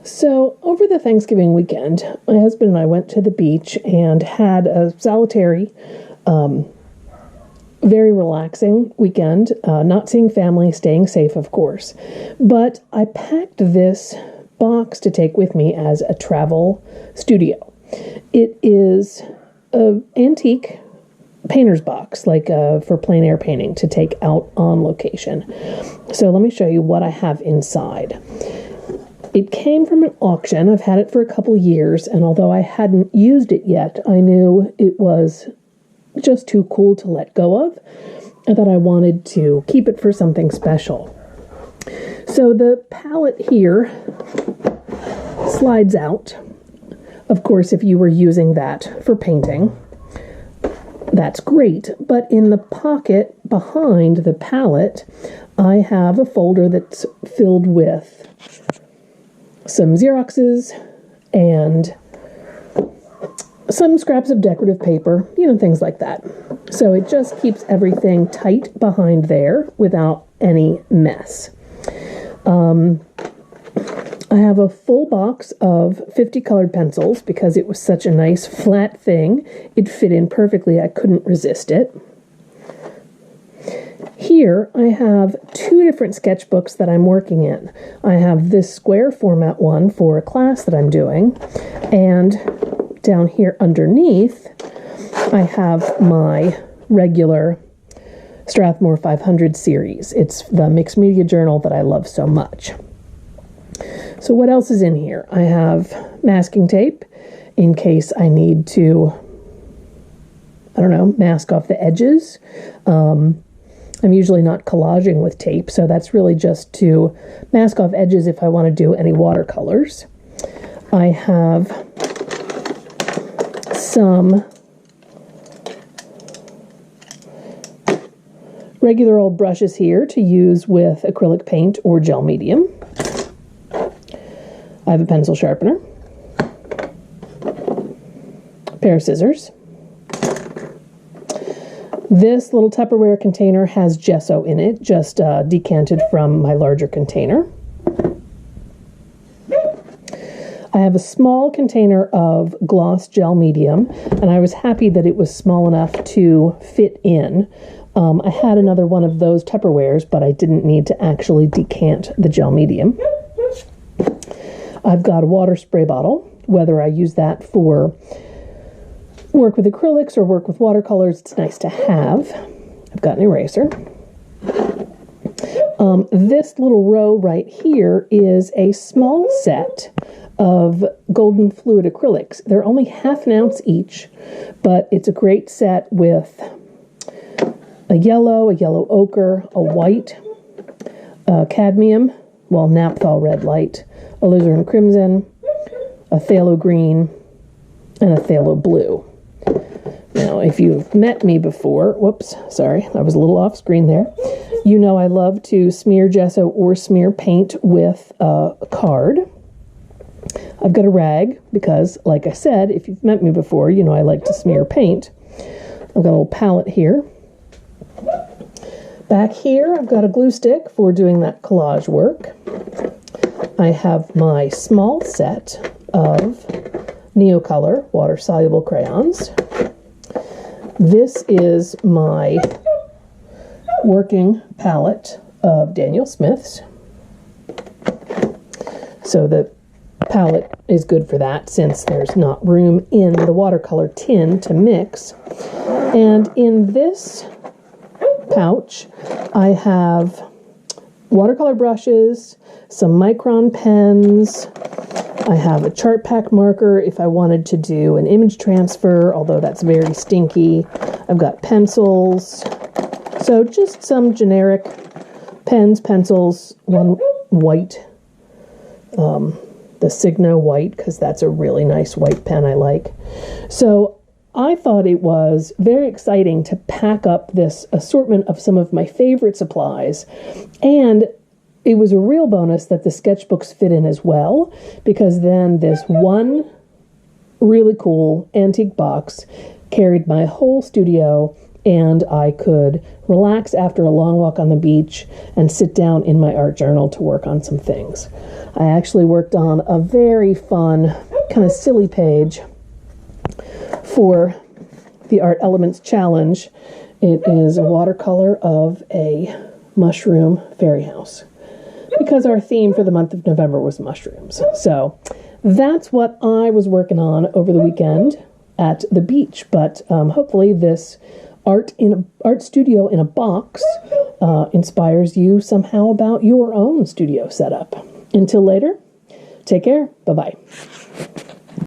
So, over the Thanksgiving weekend, my husband and I went to the beach and had a solitary, very relaxing weekend. Not seeing family, staying safe, of course. But I packed this box to take with me as a travel studio. It is an antique painter's box, like for plein air painting, to take out on location. So let me show you what I have inside. It came from an auction. I've had it for a couple years, and although I hadn't used it yet, I knew it was just too cool to let go of, and that I wanted to keep it for something special. So the palette here slides out. Of course, if you were using that for painting, that's great. But in the pocket behind the palette, I have a folder that's filled with some Xeroxes and some scraps of decorative paper, things like that. So it just keeps everything tight behind there without any mess. I have a full box of 50 colored pencils because it was such a nice flat thing. It fit in perfectly. I couldn't resist it. Here I have two different sketchbooks that I'm working in. I have this square format one for a class that I'm doing, and down here underneath I have my regular Strathmore 500 series. It's the mixed media journal that I love so much. So what else is in here? I have masking tape in case I need to, mask off the edges. I'm usually not collaging with tape, so that's really just to mask off edges if I want to do any watercolors. I have some regular old brushes here to use with acrylic paint or gel medium. I have a pencil sharpener, a pair of scissors. This little Tupperware container has gesso in it, just decanted from my larger container. I have a small container of gloss gel medium, and I was happy that it was small enough to fit in. I had another one of those Tupperwares, but I didn't need to actually decant the gel medium. I've got a water spray bottle, whether I use that for work with acrylics or work with watercolors, it's nice to have. I've got an eraser. This little row right here is a small set of golden fluid acrylics. They're only half an ounce each, but it's a great set with a yellow ochre, a white, cadmium, naphthol red light, alizarin crimson, a phthalo green, and a phthalo blue. Now, if you've met me before, whoops, sorry, I was a little off screen there. You know I love to smear gesso or smear paint with a card. I've got a rag because, like I said, if you've met me before, you know I like to smear paint. I've got a little palette here. Back here, I've got a glue stick for doing that collage work. I have my small set of Neocolor water-soluble crayons. This is my working palette of Daniel Smith's. So the palette is good for that since there's not room in the watercolor tin to mix. And in this pouch, I have watercolor brushes, some micron pens. I have a chart pack marker if I wanted to do an image transfer, although that's very stinky. I've got pencils. So just some generic pens, pencils, one white, the Signo white, because that's a really nice white pen I like. So I thought it was very exciting to pack up this assortment of some of my favorite supplies, and it was a real bonus that the sketchbooks fit in as well, because then this one really cool antique box carried my whole studio and I could relax after a long walk on the beach and sit down in my art journal to work on some things. I actually worked on a very fun, kind of silly page for the Art Elements Challenge. It is a watercolor of a mushroom fairy house, because our theme for the month of November was mushrooms. So that's what I was working on over the weekend at the beach. But hopefully this art studio in a box inspires you somehow about your own studio setup. Until later, take care. Bye-bye.